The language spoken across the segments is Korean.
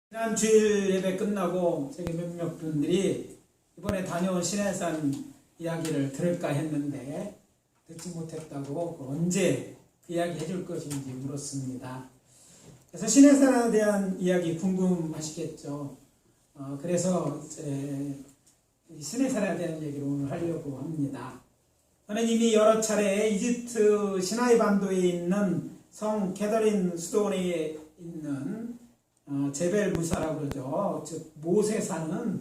지난 주일 예배 끝나고 저기 몇몇 분들이 이번에 다녀온 시내산 이야기를 들을까 했는데 듣지 못했다고 언제 그 이야기 해줄 것인지 물었습니다. 그래서 시내산에 대한 이야기 궁금하시겠죠. 그래서 시내산에 대한 얘기를 오늘 하려고 합니다. 저는 이미 여러 차례 이집트 시나이 반도에 있는 성 캐더린 수도원에 있는 제벨 무사라고 그러죠. 즉 모세산은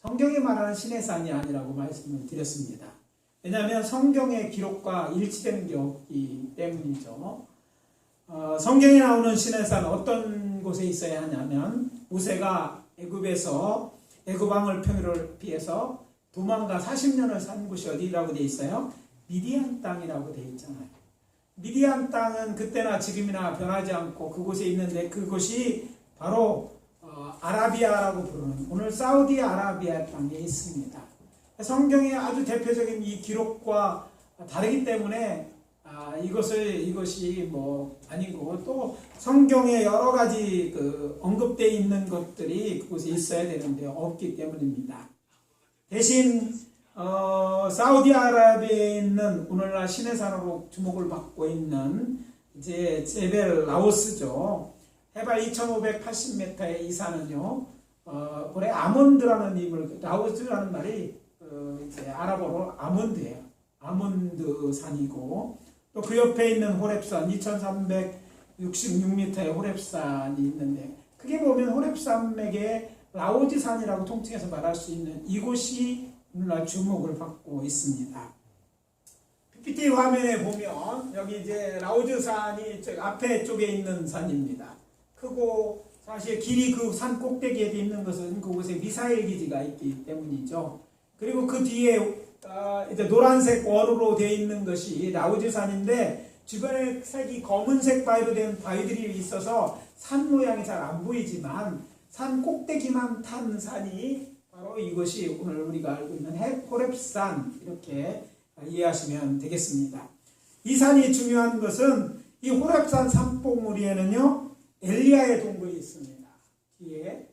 성경이 말하는 시내산이 아니라고 말씀을 드렸습니다. 왜냐하면 성경의 기록과 일치되는 게 없기 때문이죠. 성경에 나오는 시내산 어떤 곳에 있어야 하냐면 모세가 애굽에서 애굽 왕을 평유를 피해서 도망가 40년을 산 곳이 어디라고 되어 있어요? 미디안 땅이라고 되어 있잖아요. 미디안 땅은 그때나 지금이나 변하지 않고 그곳에 있는데 그곳이 바로 아라비아라고 부르는 오늘 사우디아라비아 땅에 있습니다. 성경의 아주 대표적인 이 기록과 다르기 때문에 이것이 뭐 아니고 또 성경에 여러 가지 언급되어 있는 것들이 그곳에 있어야 되는데 없기 때문입니다. 대신 사우디아라비아에 있는 오늘날 시내산으로 주목을 받고 있는 이제 제벨 라오스죠. 해발 2580m의 이 산은요, 올해 아몬드라는 힘을, 라오스라는 말이 이제 아랍어로 아몬드예요. 아몬드 산이고, 또 그 옆에 있는 호렙산, 2366m의 호렙산이 있는데, 크게 보면 호렙산맥의 라오지산이라고 통칭해서 말할 수 있는 이곳이 오늘날 주목을 받고 있습니다. PPT 화면에 보면, 여기 이제 라오즈산이 앞에 쪽에 있는 산입니다. 크고 사실 길이 그 산 꼭대기에 있는 것은 그곳에 미사일 기지가 있기 때문이죠. 그리고 그 뒤에 이제 노란색 원으로 되어 있는 것이 라오즈산인데 주변에 색이 검은색 바위로 된 바위들이 있어서 산 모양이 잘 안 보이지만 산 꼭대기만 탄 산이 바로 이것이 오늘 우리가 알고 있는 호렙산 이렇게 이해하시면 되겠습니다. 이 산이 중요한 것은 이 호렙산 산봉우리에는요 엘리야의 동굴이 있습니다. 뒤에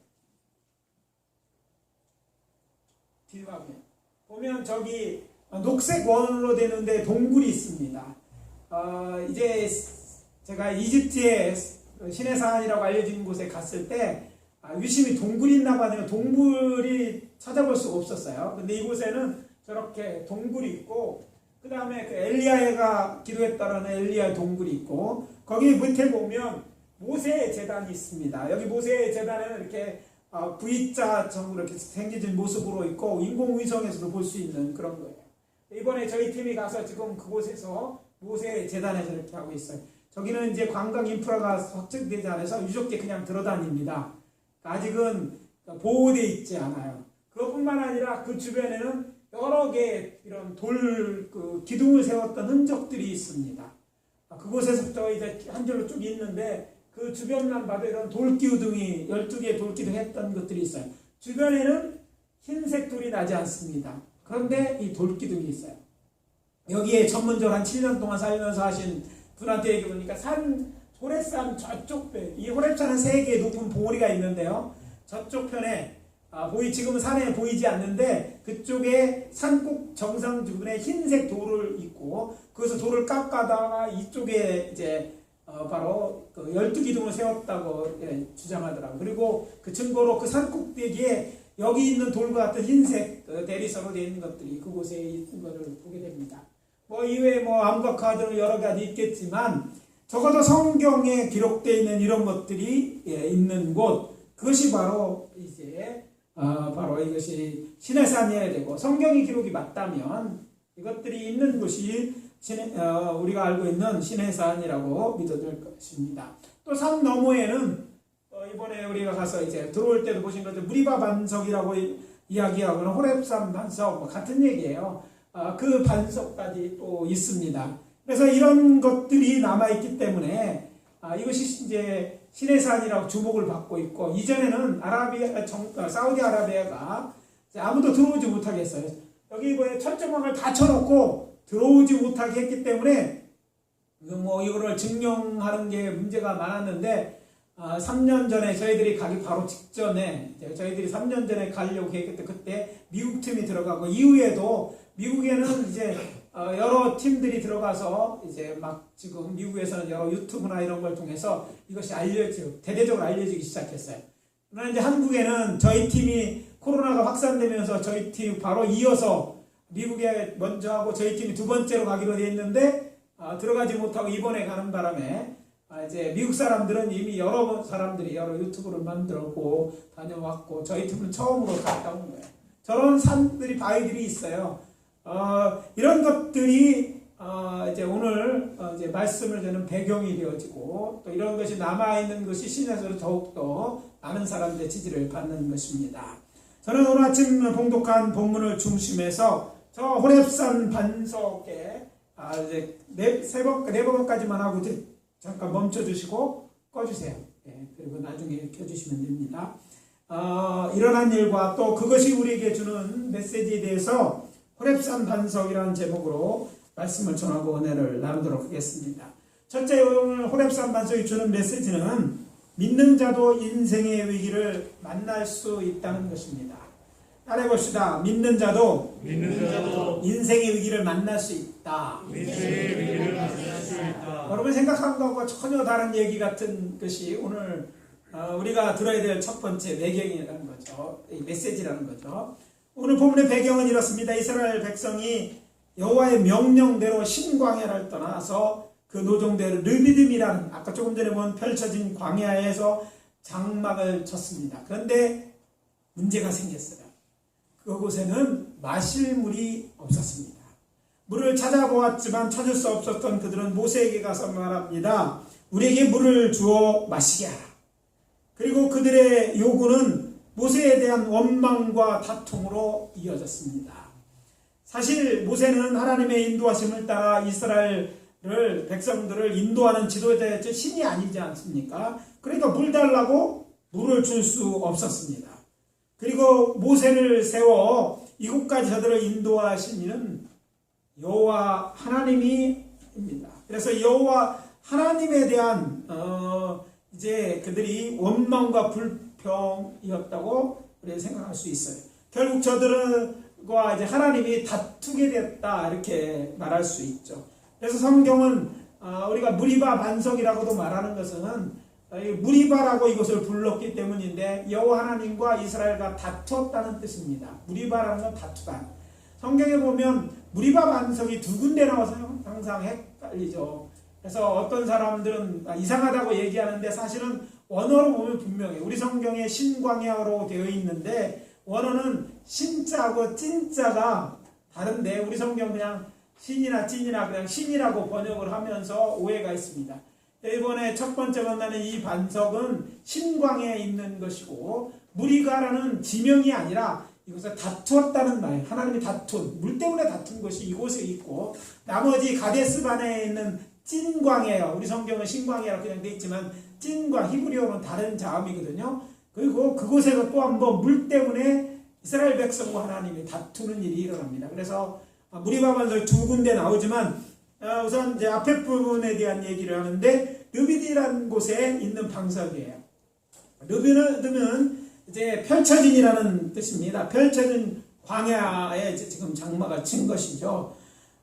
보면 저기 녹색 원으로 되는데 동굴이 있습니다. 이제 제가 이집트의 시내산이라고 알려진 곳에 갔을 때 유심히 동굴이 있나 봐요. 동굴이 찾아볼 수가 없었어요. 근데 이곳에는 저렇게 동굴이 있고 그 다음에 그 엘리야가 기도했다라는 엘리야 동굴이 있고 거기 밑에 보면 모세의 제단이 있습니다. 여기 모세의 제단에는 이렇게 V자형으로 이렇게 생겨진 모습으로 있고 인공위성에서도 볼 수 있는 그런 거예요. 이번에 저희 팀이 가서 지금 그곳에서 모세의 제단에서 이렇게 하고 있어요. 저기는 이제 관광 인프라가 확정되지 않아서 유적지 그냥 들어다닙니다. 아직은 보호되어 있지 않아요. 그것뿐만 아니라 그 주변에는 여러 개의 이런 기둥을 세웠던 흔적들이 있습니다. 그곳에서부터 이제 한 줄로 쭉 있는데 그 주변만 봐도 이런 돌기둥이 12개의 돌기둥 했던 것들이 있어요. 주변에는 흰색 돌이 나지 않습니다. 그런데 이 돌기둥이 있어요. 여기에 전문적으로 한 7년 동안 살면서 하신 분한테 얘기 보니까 호렙산 저쪽 배, 이 호렙산은 3개의 높은 봉우리가 있는데요. 저쪽 편에 지금은 산에 보이지 않는데 그쪽에 산꼭 정상 주변에 흰색 돌을 있고 거기서 돌을 깎아다가 이쪽에 이제 바로 그 12기둥을 세웠다고 주장하더라고요. 그리고 그 증거로 그 산 꼭대기에 여기 있는 돌과 같은 흰색 대리석으로 되어 있는 것들이 그곳에 있는 것을 보게 됩니다. 이외에 암각화들은 여러 가지 있겠지만 적어도 성경에 기록되어 있는 이런 것들이 있는 곳 그것이 바로 이제 바로 이것이 시내산이어야 되고 성경의 기록이 맞다면 이것들이 있는 곳이 우리가 알고 있는 시내산이라고 믿어질 것입니다. 또 산 너머에는 이번에 우리가 가서 이제 들어올 때도 보신 것처럼 무리바 반석이라고 이야기하고는 호렙산 반석 같은 얘기예요. 그 반석까지 또 있습니다. 그래서 이런 것들이 남아있기 때문에 이것이 이제 시내산이라고 주목을 받고 있고 이전에는 사우디아라비아가 아무도 들어오지 못하게 했어요. 여기 철조망을 다 쳐놓고 들어오지 못하게 했기 때문에 이거를 증명하는 게 문제가 많았는데 3년 전에 저희들이 가기 바로 직전에 저희들이 3년 전에 가려고 계획했던 그때 미국 팀이 들어가고 이후에도 미국에는 이제 여러 팀들이 들어가서 이제 막 지금 미국에서는 여러 유튜브나 이런 걸 통해서 이것이 대대적으로 알려지기 시작했어요. 그러나 이제 한국에는 저희 팀이 코로나가 확산되면서 저희 팀 바로 이어서 미국에 먼저 하고 저희 팀이 두 번째로 가기로 되어 있는데 들어가지 못하고 이번에 가는 바람에 이제 미국 사람들은 이미 여러 사람들이 여러 유튜브를 만들었고 다녀왔고 저희 팀은 처음으로 갔다 온 거예요. 저런 산들이 바위들이 있어요. 이런 것들이 이제 오늘 이제 말씀을 듣는 배경이 되어지고 또 이런 것이 남아있는 것이 신약으로 더욱더 많은 사람들의 지지를 받는 것입니다. 저는 오늘 아침 봉독한 본문을 중심해서 저 호렙산 반석에 이제 네 번까지만 하고 잠깐 멈춰주시고 꺼주세요. 그리고 나중에 켜주시면 됩니다. 일어난 일과 또 그것이 우리에게 주는 메시지에 대해서 호렙산 반석이라는 제목으로 말씀을 전하고 은혜를 나누도록 하겠습니다. 첫째, 오늘 호렙산 반석이 주는 메시지는 믿는 자도 인생의 위기를 만날 수 있다는 것입니다. 따라해 봅시다. 믿는 자도 인생의 위기를 만날 수 있다. 여러분 생각한 것과 전혀 다른 얘기 같은 것이 오늘 우리가 들어야 될 첫 번째 배경이라는 거죠. 이 메시지라는 거죠. 오늘 본문의 배경은 이렇습니다. 이스라엘 백성이 여호와의 명령대로 신광야를 떠나서 그 노정대로 르비딤이라는 아까 조금 전에 본 펼쳐진 광야에서 장막을 쳤습니다. 그런데 문제가 생겼어요. 그곳에는 마실 물이 없었습니다. 물을 찾아보았지만 찾을 수 없었던 그들은 모세에게 가서 말합니다. 우리에게 물을 주어 마시게 하라. 그리고 그들의 요구는 모세에 대한 원망과 다툼으로 이어졌습니다. 사실 모세는 하나님의 인도하심을 따라 이스라엘 백성들을 인도하는 지도자였죠. 신이 아니지 않습니까? 그러니까 물 달라고 물을 줄 수 없었습니다. 그리고 모세를 세워 이곳까지 저들을 인도하신 이는 여호와 하나님이입니다. 그래서 여호와 하나님에 대한 이제 그들이 원망과 불평이었다고 우리가 생각할 수 있어요. 결국 저들과 이제 하나님이 다투게 됐다 이렇게 말할 수 있죠. 그래서 성경은 우리가 무리바 반석이라고도 말하는 것은 무리바라고 이것을 불렀기 때문인데 여호와 하나님과 이스라엘과 다투었다는 뜻입니다. 무리바라는 건 다투다. 성경에 보면 무리바 반석이 두 군데 나와서 항상 헷갈리죠. 그래서 어떤 사람들은 이상하다고 얘기하는데 사실은 원어로 보면 분명해요. 우리 성경에 신광야로 되어 있는데 원어는 신자하고 찐자가 다른데 우리 성경 그냥 신이나 찐이나 그냥 신이라고 번역을 하면서 오해가 있습니다. 이번에 첫 번째 만나는 이 반석은 신광야에 있는 것이고 무리가라는 지명이 아니라 이것을 다투었다는 말, 하나님이 물 때문에 다툰 것이 이곳에 있고 나머지 가데스바네에 있는 찐광야예요. 우리 성경은 신광야라고 그냥 되어 있지만 찐과 히브리어는 다른 자음이거든요. 그리고 그곳에서 또 한 번 물 때문에 이스라엘 백성과 하나님이 다투는 일이 일어납니다. 그래서 무리바 반석이 두 군데 나오지만 우선 이제 앞에 부분에 대한 얘기를 하는데 르비딤이라는 곳에 있는 반석이에요. 르비딤은 이제 펼쳐진이라는 뜻입니다. 펼쳐진 광야에 이제 지금 장막을 친 것이죠.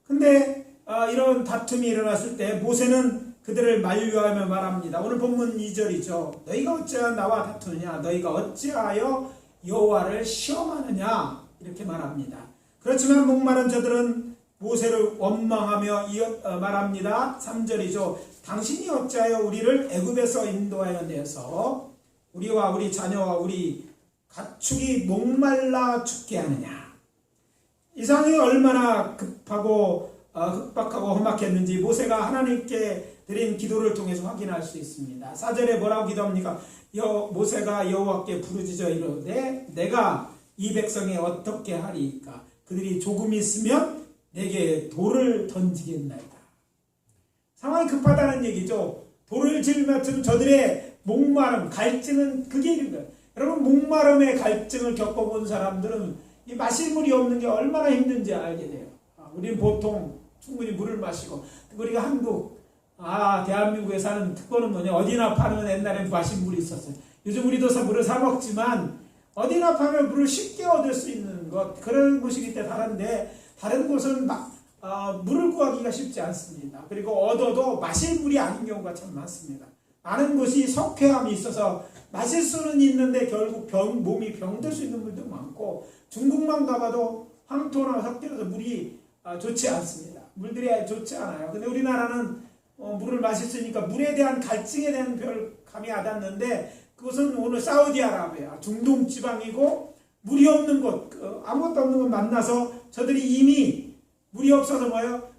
근데 이런 다툼이 일어났을 때 모세는 그들을 만류하며 말합니다. 오늘 본문 2절이죠. 너희가 어찌하여 나와 다투느냐? 너희가 어찌하여 여호와를 시험하느냐? 이렇게 말합니다. 그렇지만 목마른 저들은 모세를 원망하며 말합니다. 3절이죠. 당신이 어찌하여 우리를 애굽에서 인도하여 내서 우리와 우리 자녀와 우리 가축이 목말라 죽게 하느냐. 이 상황이 얼마나 급박하고 험악했는지 모세가 하나님께 드린 기도를 통해서 확인할 수 있습니다. 4절에 뭐라고 기도합니까? 모세가 여호와께 부르짖어 이르되 내가 이 백성에 어떻게 하리이까? 그들이 조금 있으면 내게 돌을 던지겠나이다. 상황이 급하다는 얘기죠. 돌을 짊어진 저들의 목마름, 갈증은 그게 이런 거예요. 여러분 목마름의 갈증을 겪어본 사람들은 이 마실 물이 없는 게 얼마나 힘든지 알게 돼요. 우리는 보통 충분히 물을 마시고 우리가 한국 대한민국에 사는 특권은 뭐냐, 어디나 파는 옛날에 마신 물이 있었어요. 요즘 우리도 물을 사 먹지만 어디나 파면 물을 쉽게 얻을 수 있는 것, 그런 곳이기 때문에 다른데, 다른 곳은 물을 구하기가 쉽지 않습니다. 그리고 얻어도 마실 물이 아닌 경우가 참 많습니다. 많은 곳이 석회암이 있어서 마실 수는 있는데 결국 몸이 병들 수 있는 물도 많고, 중국만 가봐도 황토나 석회라서 물이 좋지 않습니다. 물들이 좋지 않아요. 근데 우리나라는 물을 마실 수 있으니까 물에 대한 갈증에 대한 별 감이 와닿는데, 그것은 오늘 사우디아라비아 중동 지방이고 물이 없는 곳, 아무것도 없는 곳 만나서 저들이 이미 물이 없어서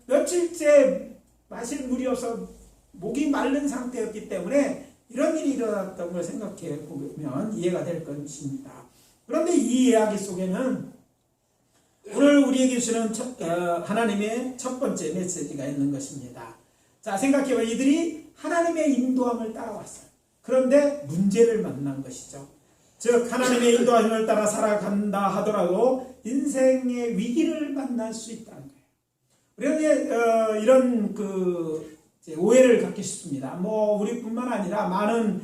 며칠째 마실 물이 없어 목이 마른 상태였기 때문에 이런 일이 일어났던 걸 생각해 보면 이해가 될 것입니다. 그런데 이 이야기 속에는 오늘 우리에게 주시는 하나님의 첫 번째 메시지가 있는 것입니다. 자, 생각해봐. 이들이 하나님의 인도함을 따라왔어요. 그런데 문제를 만난 것이죠. 즉 하나님의 인도함을 따라 살아간다 하더라도 인생의 위기를 만날 수 있다는 거예요. 우리는 이런 오해를 갖기 쉽습니다. 우리뿐만 아니라 많은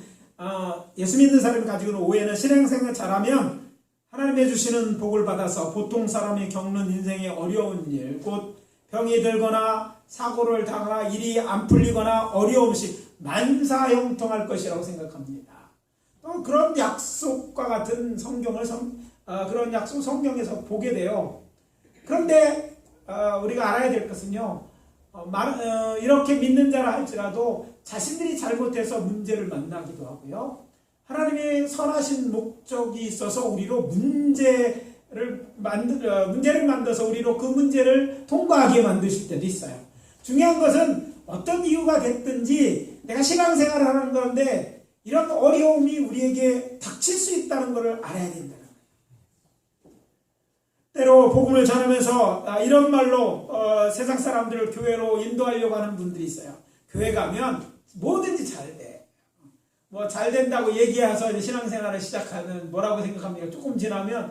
예수 믿는 사람이 가지고 있는 오해는, 신앙생활 잘하면 하나님의 주시는 복을 받아서 보통 사람이 겪는 인생의 어려운 일, 곧 병이 들거나 사고를 당하거나 일이 안 풀리거나 어려움이 만사형통할 것이라고 생각합니다. 또 그런 약속과 같은 그런 약속 성경에서 보게 돼요. 그런데 우리가 알아야 될 것은요, 이렇게 믿는 자라 할지라도 자신들이 잘못해서 문제를 만나기도 하고요, 하나님의 선하신 목적이 있어서 우리로 문제를 만들어서 우리로 그 문제를 통과하게 만드실 때도 있어요. 중요한 것은 어떤 이유가 됐든지 내가 신앙생활을 하는 건데 이런 어려움이 우리에게 닥칠 수 있다는 것을 알아야 된다는 거예요. 때로 복음을 전하면서 이런 말로 세상 사람들을 교회로 인도하려고 하는 분들이 있어요. 교회 가면 뭐든지 잘 돼. 잘 된다고 얘기해서 이제 신앙생활을 시작하는, 뭐라고 생각합니까? 조금 지나면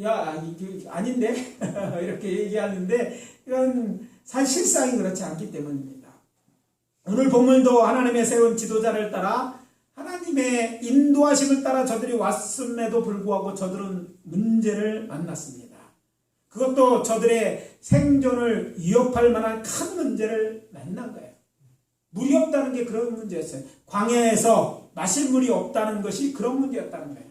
야, 이게 아닌데? 이렇게 얘기하는데, 이건 사실상이 그렇지 않기 때문입니다. 오늘 본문도 하나님의 세운 지도자를 따라 하나님의 인도하심을 따라 저들이 왔음에도 불구하고 저들은 문제를 만났습니다. 그것도 저들의 생존을 위협할 만한 큰 문제를 만난 거예요. 물이 없다는 게 그런 문제였어요. 광야에서 마실 물이 없다는 것이 그런 문제였다는 거예요.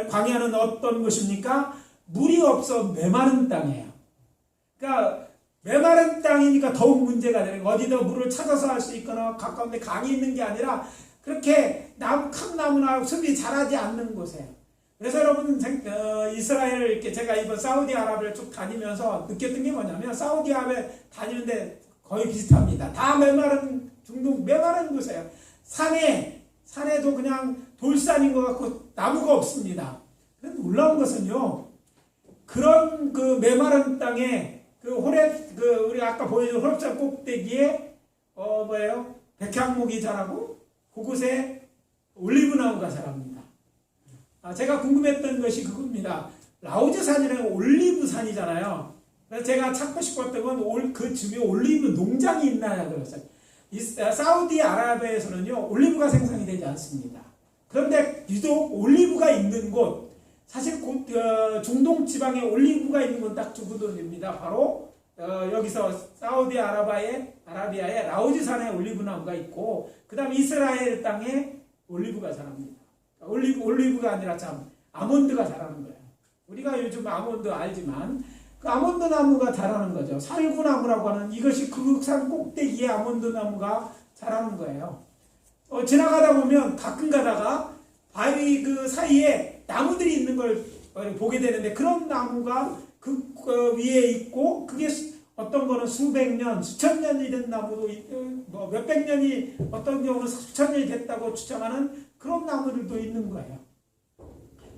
광야는 어떤 곳입니까? 물이 없어 메마른 땅이에요. 그러니까 메마른 땅이니까 더욱 문제가 되는 거예요. 어디다 물을 찾아서 할 수 있거나 가까운 데 강이 있는 게 아니라 그렇게 큰 나무나 숲이 자라지 않는 곳이에요. 그래서 여러분, 이스라엘을 이렇게 제가 이번 사우디아라비아를 쭉 다니면서 느꼈던 게 뭐냐면, 사우디아라비아 다니는데 거의 비슷합니다. 다 메마른, 중동 메마른 곳이에요. 산에도 그냥 돌산인 것 같고 나무가 없습니다. 그런데 놀라운 것은요, 그런 메마른 땅에 우리가 아까 보여준 호렙산 꼭대기에 백향목이 자라고 그곳에 올리브나무가 자랍니다. 제가 궁금했던 것이 그겁니다. 라오즈산이라는 올리브산이잖아요. 그래서 제가 찾고 싶었던 건 그 주변에 올리브 농장이 있나요? 그랬어요. 사우디아라비아에서는요, 올리브가 생산이 되지 않습니다. 그런데 유독 올리브가 있는 곳, 사실 중동 지방에 올리브가 있는 건 딱 두 군데입니다. 바로 여기서 사우디아라비아의 라오즈산에 올리브나무가 있고, 그 다음 이스라엘 땅에 올리브가 자랍니다. 올리브가 아니라 아몬드가 자라는 거예요. 우리가 요즘 아몬드 알지만 그 아몬드 나무가 자라는 거죠. 살구나무라고 하는, 이것이 산 꼭대기에 아몬드 나무가 자라는 거예요. 지나가다 보면 가끔 가다가 바위 그 사이에 나무들이 있는 걸 보게 되는데, 그런 나무가 그 위에 있고, 그게 어떤 거는 수백 년, 수천 년이 된 나무도 있고, 몇백 년이, 어떤 경우는 수천 년이 됐다고 추정하는 그런 나무들도 있는 거예요.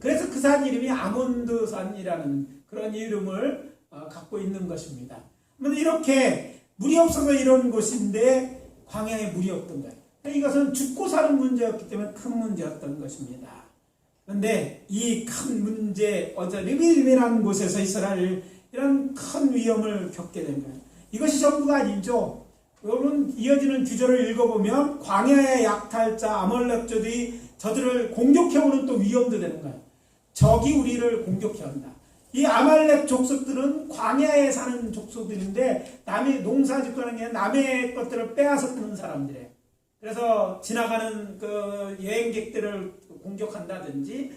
그래서 그 산 이름이 아몬드산이라는 그런 이름을 갖고 있는 것입니다. 이렇게 물이 없어서 이런 곳인데 광야에 물이 없던 거예요. 이것은 죽고 사는 문제였기 때문에 큰 문제였던 것입니다. 그런데 이 큰 문제, 리비림이라는 곳에서 이스라엘 이런 큰 위험을 겪게 된 거예요. 이것이 전부가 아니죠. 여러분 이어지는 구절을 읽어보면 광야의 약탈자 아말렉족들이 저들을 공격해오는 또 위험도 되는 거예요. 적이 우리를 공격해온다. 이 아말렉 족속들은 광야에 사는 족속들인데 남의 농사 짓고 하는 게 남의 것들을 빼앗아 뜨는 사람들이에요. 그래서 지나가는 그 여행객들을 공격한다든지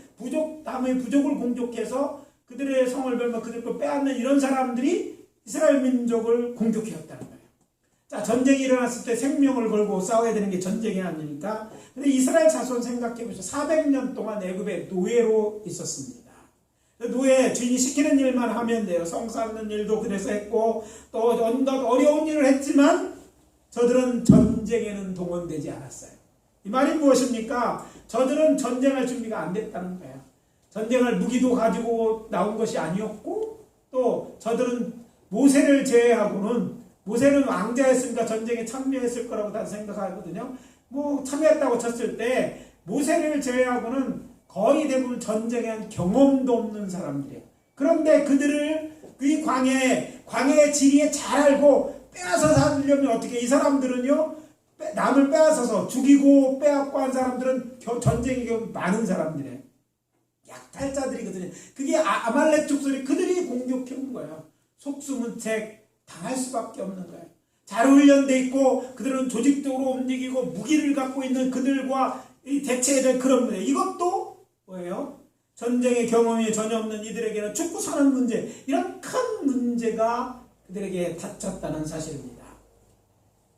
남의 부족을 공격해서 그들의 성을 벌며 그들 걸 빼앗는 이런 사람들이 이스라엘 민족을 공격해왔다는 거예요. 자, 전쟁이 일어났을 때 생명을 걸고 싸워야 되는 게 전쟁이 아닙니까? 근데 이스라엘 자손 생각해보세요. 400년 동안 애굽에 노예로 있었습니다. 노예, 주인이 시키는 일만 하면 돼요. 성 쌓는 일도 그래서 했고 또 언덕 어려운 일을 했지만 저들은 전쟁에는 동원되지 않았어요. 이 말이 무엇입니까? 저들은 전쟁할 준비가 안 됐다는 거예요. 전쟁할 무기도 가지고 나온 것이 아니었고 또 저들은 모세를 제외하고는 모세는 왕자였으니까 전쟁에 참여했을 거라고 다 생각하거든요. 뭐 참여했다고 쳤을 때 모세를 제외하고는 거의 대부분 전쟁에 한 경험도 없는 사람들이에요. 그런데 그들을 이 광야의 지리에 잘 알고 빼앗아 살려면 어떻게 이 사람들은요 남을 빼앗아서 죽이고 빼앗고 한 사람들은 전쟁이 많은 사람들이에요. 약탈자들이거든요. 그게 아말렉 족속이 그들이 공격해 온 거예요. 속수무책 당할 수밖에 없는 거예요. 잘 훈련돼 있고 그들은 조직적으로 움직이고 무기를 갖고 있는 그들과 대체해야 될 그런 문제. 이것도 뭐예요? 전쟁의 경험이 전혀 없는 이들에게는 죽고 사는 문제, 이런 큰 문제가 그들에게 닥쳤다는 사실입니다.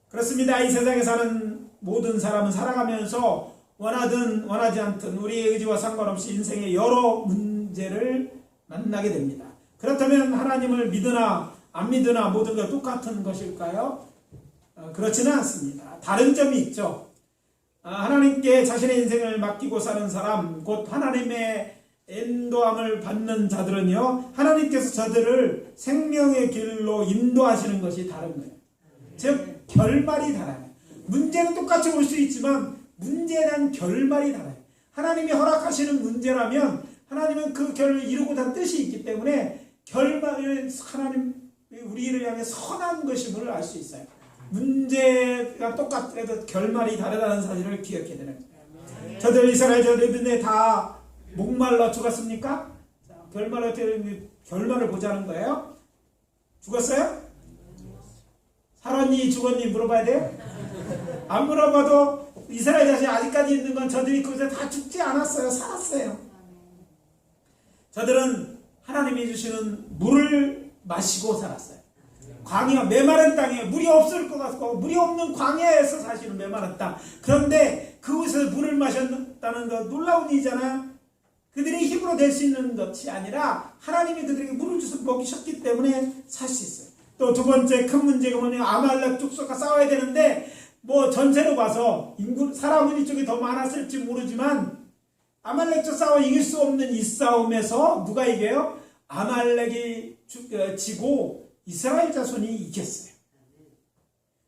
그렇습니다. 이 세상에 사는 모든 사람은 살아가면서 원하든 원하지 않든 우리의 의지와 상관없이 인생의 여러 문제를 만나게 됩니다. 그렇다면 하나님을 믿으나 안 믿으나 모든 것 똑같은 것일까요? 그렇지는 않습니다. 다른 점이 있죠. 하나님께 자신의 인생을 맡기고 사는 사람, 곧 하나님의 인도함을 받는 자들은요, 하나님께서 저들을 생명의 길로 인도하시는 것이 다른 거예요. 즉 결말이 달라요. 문제는 똑같이 올 수 있지만 문제에 대한 결말이 달라요. 하나님이 허락하시는 문제라면 하나님은 그 결을 이루고 다 뜻이 있기 때문에 결말은 하나님 우리를 향해 선한 것임을 알 수 있어요. 문제가 똑같더라도 결말이 다르다는 사실을 기억해야 되는 거예요. 저들 이스라엘 저들인데 다 목말라 죽었습니까? 자, 결말을 보자는 거예요. 죽었어요? 살았니 죽었니 물어봐야 돼요? 안 물어봐도 이스라엘 자신이 아직까지 있는 건 저들이 그곳에 다 죽지 않았어요. 살았어요. 저들은 하나님이 주시는 물을 마시고 살았어요. 광야, 메마른 땅에 물이 없을 것 같고 물이 없는 광야에서 사실은 메마른 땅. 그런데 그곳에서 물을 마셨다는 것 놀라운 일이잖아요. 그들의 힘으로 될 수 있는 것이 아니라 하나님이 그들에게 물을 주셔서 먹이셨기 때문에 살 수 있어요. 또 두 번째 큰 문제가 뭐냐면 아말렉 족속과 싸워야 되는데 뭐 전체로 봐서 사람은 이쪽이 더 많았을지 모르지만 아말렉과 싸워 이길 수 없는 이 싸움에서 누가 이겨요? 아말렉이 지고 이스라엘 자손이 이겼어요.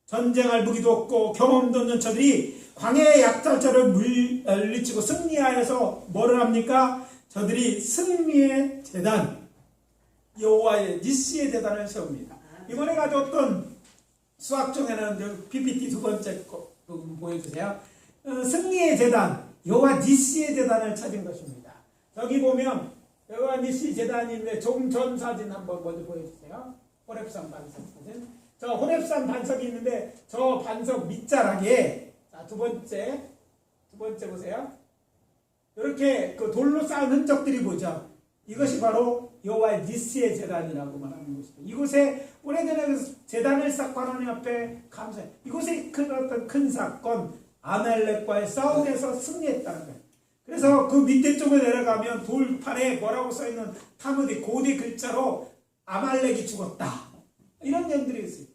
전쟁할 무기도 없고 경험도 없는 저들이 광야의 약탈자를 물리치고 승리하여서 뭐를 합니까? 저들이 승리의 제단, 여호와의 니스의 제단을 세웁니다. 이번에 가져왔던 수학 중에는 PPT 두 번째 거 보여주세요. 승리의 제단, 여호와 니스의 제단을 찾은 것입니다. 저기 보면 여호와 니스 제단이 있는데 좀 전 사진 한번 먼저 보여주세요. 호렙산 반석 사진. 저 호렙산 반석이 있는데 저 반석 밑자락에 자, 두 번째 보세요. 이렇게 그 돌로 쌓은 흔적들이 보죠. 이것이 바로 여호와의 니스의 제단이라고 말하는 것입니다. 이곳에 오래전에 제단을 쌓고 하나님 앞에 감사해. 이곳에 어떤 큰 사건 아말렉과의 싸움에서 승리했다는 거예요. 그래서 그 밑에 쪽에 내려가면 돌판에 뭐라고 써있는 타무디 고대 글자로 아말렉이 죽었다. 이런 점들이 있어요.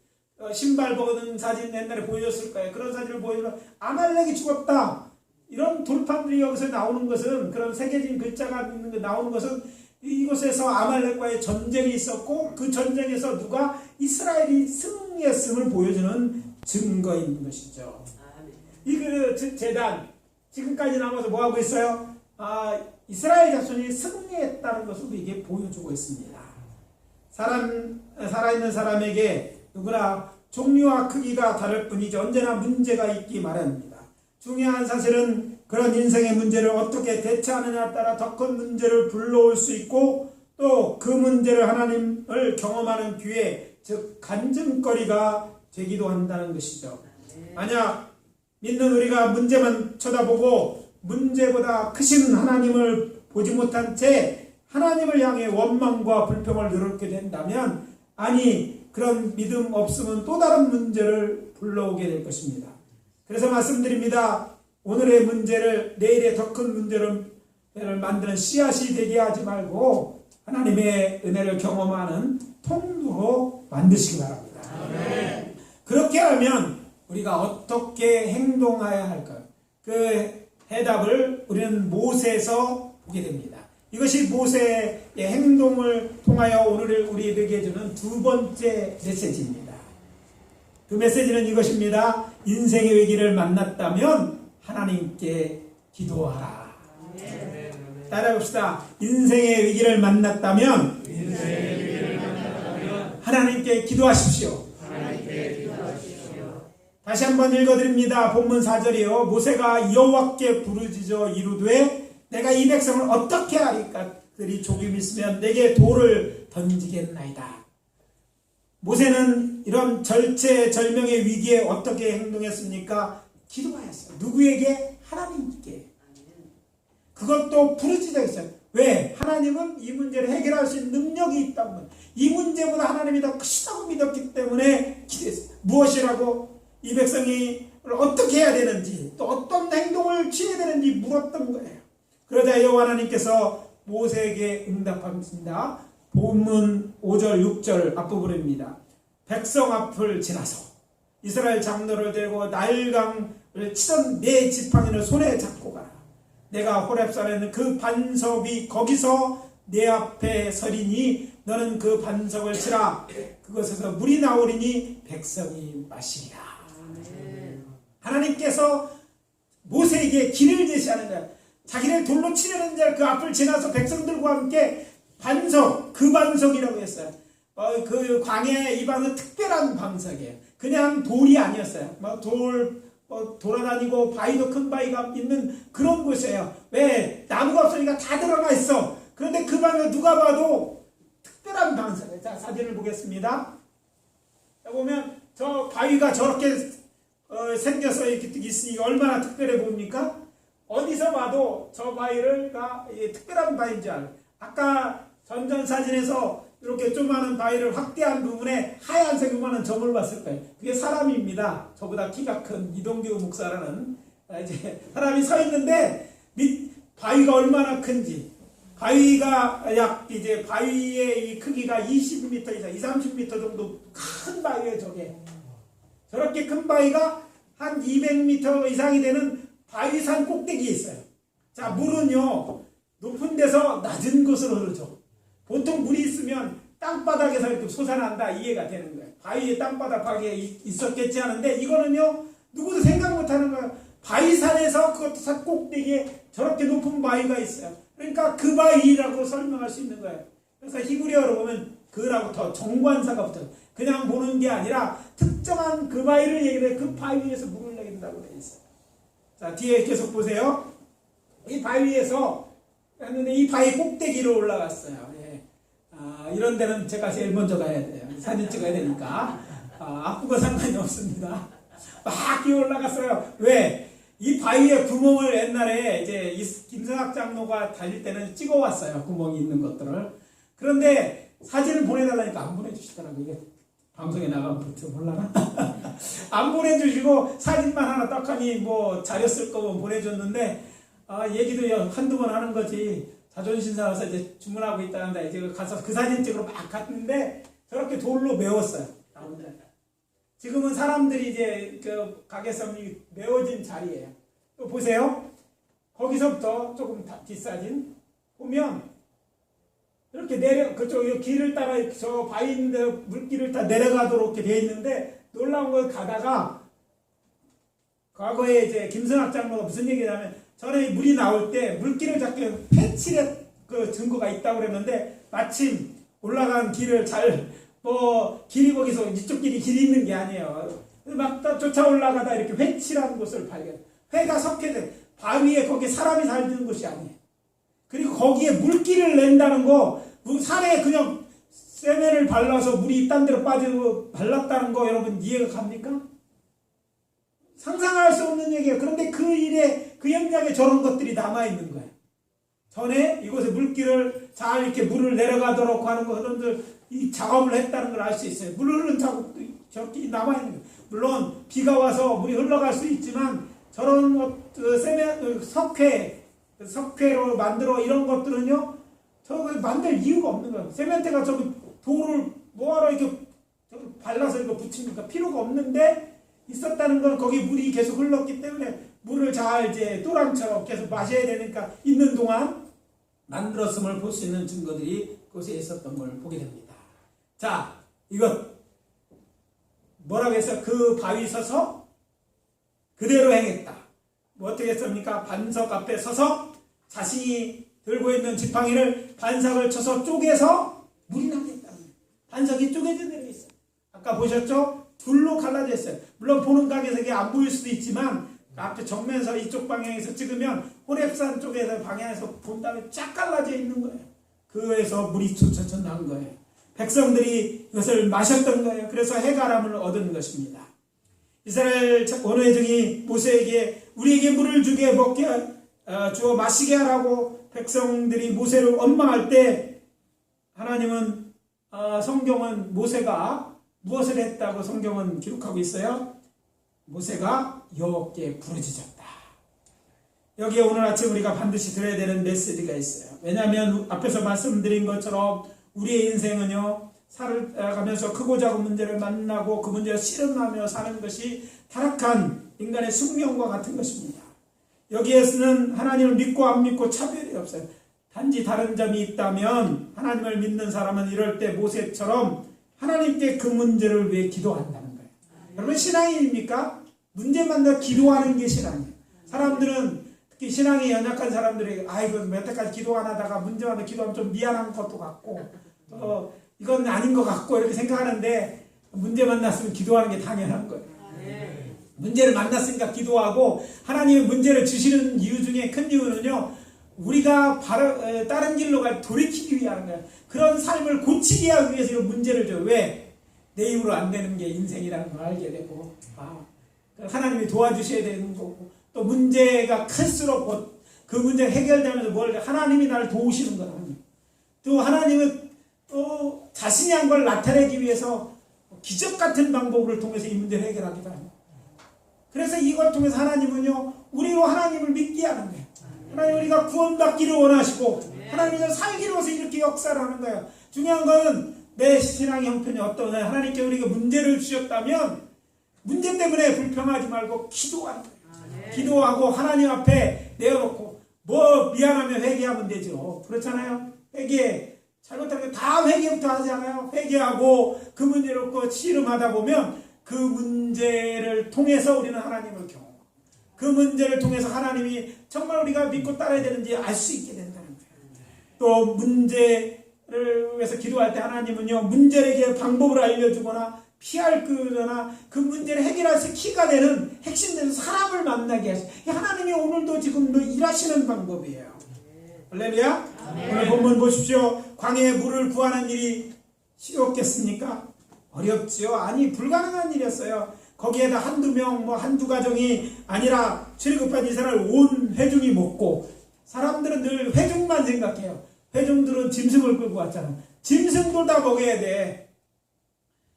신발 벗은 사진 옛날에 보여줬을 거예요. 그런 사진을 보여주면 아말렉이 죽었다. 이런 돌판들이 여기서 나오는 것은 그런 새겨진 글자가 있는 게 나오는 것은 이곳에서 아말렉과의 전쟁이 있었고 그 전쟁에서 누가 이스라엘이 승리했음을 보여주는 증거인 것이죠. 이 제단 지금까지 남아서 뭐 하고 있어요? 이스라엘 자손이 승리했다는 것을 우리에게 보여주고 있습니다. 살아있는 사람에게 누구나 종류와 크기가 다를 뿐이지 언제나 문제가 있기 마련입니다. 중요한 사실은 그런 인생의 문제를 어떻게 대처하느냐에 따라 더 큰 문제를 불러올 수 있고 또 그 문제를 하나님을 경험하는 기회, 즉 간증거리가 되기도 한다는 것이죠. 만약 믿는 우리가 문제만 쳐다보고 문제보다 크신 하나님을 보지 못한 채 하나님을 향해 원망과 불평을 늘어놓게 된다면 아니 그런 믿음 없으면 또 다른 문제를 불러오게 될 것입니다. 그래서 말씀드립니다. 오늘의 문제를 내일의 더 큰 문제를 만드는 씨앗이 되게 하지 말고 하나님의 은혜를 경험하는 통로로 만드시기 바랍니다. 아멘. 그렇게 하면 우리가 어떻게 행동해야 할까요? 그 해답을 우리는 모세에서 보게 됩니다. 이것이 모세의 행동을 통하여 오늘 우리에게 주는 두 번째 메시지입니다. 그 메시지는 이것입니다. 인생의 위기를 만났다면 하나님께 기도하라. 따라해봅시다. 인생의 위기를 만났다면 하나님께 기도하십시오. 다시 한번 읽어드립니다. 본문 4절이요. 모세가 여호와께 부르짖어 이르되 내가 이 백성을 어떻게 하리까? 그들이 조금 있으면 내게 돌을 던지겠나이다. 모세는 이런 절체절명의 위기에 어떻게 행동했습니까? 기도하였어요. 누구에게? 하나님께. 그것도 부르짖어 있어요. 왜? 하나님은 이 문제를 해결할 수 있는 능력이 있다고. 이 문제보다 하나님이 더 크시다고 믿었기 때문에 기도했어요. 무엇이라고? 이 백성이 어떻게 해야 되는지 또 어떤 행동을 취해야 되는지 물었던 거예요. 그러자 여호와 하나님께서 모세에게 응답합니다. 본문 5절 6절 앞부분입니다. 백성 앞을 지나서 이스라엘 장로를 들고 나일강을 치던 네 지팡이를 손에 잡고 가라. 내가 호렙산에 있는 그 반석이 거기서 내 앞에 서리니 너는 그 반석을 치라. 그것에서 물이 나오리니 백성이 마시리라. 하나님께서 모세에게 길을 제시하는 거야. 자기를 돌로 치려는 자 그 앞을 지나서 백성들과 함께 반석, 그 반석이라고 했어요. 그 광야에 이 방은 특별한 반석이에요. 그냥 돌이 아니었어요. 돌아다니고 바위도 큰 바위가 있는 그런 곳이에요. 왜? 나무가 없으니까 다 들어가 있어. 그런데 그 방에 누가 봐도 특별한 반석이에요. 자, 사진을 보겠습니다. 자, 보면 저 바위가 저렇게 생겨서 이렇게 있으니 얼마나 특별해 보입니까? 어디서 봐도 저 바위가 특별한 바위인 줄 알아요. 아까 전전 사진에서 이렇게 조그마한 바위를 확대한 부분에 하얀색 요만한 점을 봤을 거예요. 그게 사람입니다. 저보다 키가 큰 이동규 목사라는 이제 사람이 서 있는데 바위가 얼마나 큰지. 바위가 이제 바위의 이 크기가 20m 이상, 30m 정도 큰 바위에 저게. 저렇게 큰 바위가 한 200m 이상이 되는 바위산 꼭대기에 있어요. 자, 물은요, 높은 데서 낮은 곳으로 흐르죠. 보통 물이 있으면 땅바닥에서 이렇게 솟아난다, 이해가 되는 거예요. 바위에 땅바닥에 있었겠지 하는데, 이거는요, 누구도 생각 못 하는 거예요. 바위산에서 그것도 산 꼭대기에 저렇게 높은 바위가 있어요. 그러니까 그 바위라고 설명할 수 있는 거예요. 그래서 히브리어로 보면 그라고 더 정관사가 붙어요. 그냥 보는 게 아니라 특정한 그 바위를 얘기해 그 바위에서 물을 내린다고 되어 있어요. 자, 뒤에 계속 보세요. 이 바위에서 했는데 이 바위 꼭대기로 올라갔어요. 예. 이런 데는 제가 제일 먼저 가야 돼요. 사진 찍어야 되니까. 아프고 상관이 없습니다. 막 기어 올라갔어요. 왜? 이 바위에 구멍을 옛날에 이제 김성학 장로가 다닐 때는 찍어왔어요. 구멍이 있는 것들을. 그런데 사진을 보내달라니까 안 보내주시더라고요. 이게 방송에 나가면 볼지 몰라나? 안 보내주시고 사진만 하나 딱하니 뭐 자료 쓸 거면 보내줬는데 얘기도 한두 번 하는 거지. 자존심 상해서 이제 주문하고 있다는데 이제 가서 그 사진 찍으러 막 갔는데 저렇게 돌로 메웠어요. 지금은 사람들이 이제 그 가게섬이 메워진 자리예요. 또 보세요. 거기서부터 조금 뒷사진 보면 이렇게 그쪽 길을 따라 저 바위 있는데 물길을 다 내려가도록 이렇게 돼 있는데 놀라운 걸 가다가 과거에 이제 김선학 장로가 무슨 얘기냐면 전에 물이 나올 때 물길을 잡기 패치의 그 증거가 있다고 그랬는데 마침 올라간 길을 잘 뭐 길이 거기서 이쪽 길이 있는 게 아니에요. 막 쫓아 올라가다 이렇게 회치라는 곳을 발견. 회가 석회돼 바위에 거기에 사람이 살던 곳이 아니에요. 그리고 거기에 물기를 낸다는 거, 산에 그냥 세면을 발라서 물이 딴 데로 빠지고 발랐다는 거 여러분 이해가 갑니까? 상상할 수 없는 얘기예요. 그런데 그 일에 그 현장에 저런 것들이 남아있는 거예요. 전에 이곳에 물기를 잘 이렇게 물을 내려가도록 하는 거 그런들 이 작업을 했다는 걸 알 수 있어요. 물 흐르는 작업도 저렇게 남아있는 거예요. 물론 비가 와서 물이 흘러갈 수 있지만 저런 세면 석회로 만들어 이런 것들은요 저거 만들 이유가 없는 거예요. 세면대가 저기 돌을 뭐하러 이렇게 발라서 이거 붙입니까? 필요가 없는데 있었다는 건 거기 물이 계속 흘렀기 때문에 물을 잘 이제 또랑처럼 계속 마셔야 되니까 있는 동안 만들었음을 볼 수 있는 증거들이 그곳에 있었던 걸 보게 됩니다. 자, 이것 뭐라고 해서 그 바위 서서 그대로 행했다. 뭐 어떻게 했습니까? 반석 앞에 서서 자신이 들고 있는 지팡이를 반석을 쳐서 쪼개서 물이 나게 했다. 반석이 쪼개져 내려 있어요. 아까 보셨죠? 둘로 갈라져 있어요. 물론 보는 각에서 이게 안 보일 수도 있지만 앞에 정면서 이쪽 방향에서 찍으면 호렙산 쪽에서 방향에서 본 다음에 쫙 갈라져 있는 거예요. 그에서 물이 솟아쳐 나온 거예요. 백성들이 이것을 마셨던 거예요. 그래서 해가람을 얻은 것입니다. 이스라엘 원회중이 모세에게 우리에게 물을 주게 먹게 주어 마시게 하라고 백성들이 모세를 원망할 때 하나님은 성경은 모세가 무엇을 했다고 성경은 기록하고 있어요? 모세가 여호와께 부르짖었다. 여기에 오늘 아침 우리가 반드시 들어야 되는 메시지가 있어요. 왜냐하면 앞에서 말씀드린 것처럼 우리의 인생은요 살아가면서 크고 작은 문제를 만나고 그 문제를 씨름하며 사는 것이 타락한 인간의 숙명과 같은 것입니다. 여기에서는 하나님을 믿고 안 믿고 차별이 없어요. 단지 다른 점이 있다면 하나님을 믿는 사람은 이럴 때 모세처럼 하나님께 그 문제를 위해 기도한다는 거예요. 여러분 신앙인입니까? 문제만 더 기도하는 게 신앙이에요. 사람들은 특히 신앙이 연약한 사람들에게 아이고 몇 해까지 기도 안 하다가 문제만 더 기도하면 좀 미안한 것도 같고 또 이건 아닌 것 같고 이렇게 생각하는데 문제 만났으면 기도하는 게 당연한 거예요. 문제를 만났으니까 기도하고 하나님의 문제를 주시는 이유 중에 큰 이유는요 우리가 다른 길로 돌이키기 위한 거예요. 그런 삶을 고치기 위해서 이 문제를 줘요. 왜? 내 힘으로 안 되는 게 인생이라는 걸 알게 되고 하나님이 도와주셔야 되는 거고 또 문제가 클수록 그 문제가 해결되면서 하나님이 나를 도우시는 거예요. 또 하나님은 또 자신이 한 걸 나타내기 위해서 기적 같은 방법을 통해서 이 문제를 해결하기도 합니다. 그래서 이걸 통해서 하나님은요 우리로 하나님을 믿게 하는 거예요. 하나님 우리가 구원받기를 원하시고 하나님을 살기를 위해서 이렇게 역사를 하는 거예요. 중요한 것은 내 신앙의 형편이 어떠냐. 하나님께 우리가 문제를 주셨다면 문제 때문에 불평하지 말고 기도하는 거예요. 기도하고 하나님 앞에 내어놓고 뭐 미안하면 회개하면 되죠. 그렇잖아요. 회개 잘못하면 다 회개부터 하지 않아요. 회개하고 그 문제를 놓고 씨름하다 보면 그 문제를 통해서 우리는 하나님을 경험하고 그 문제를 통해서 하나님이 정말 우리가 믿고 따라야 되는지 알 수 있게 된다는 거예요. 또 문제를 위해서 기도할 때 하나님은요 문제에게 방법을 알려주거나 피할 거나 그 문제를 해결할 수 키가 되는 핵심되는 사람을 만나게 하시고 하나님이 오늘도 지금도 일하시는 방법이에요. 할렐루야. 오늘 본문 보십시오. 광야에 물을 구하는 일이 쉬웠겠습니까? 어렵지요. 아니 불가능한 일이었어요. 거기에다 한두 명 한두 가정이 아니라 출애굽한 이스라엘 온 회중이 먹고 사람들은 늘 회중만 생각해요. 회중들은 짐승을 끌고 왔잖아. 짐승도 다 먹어야 돼.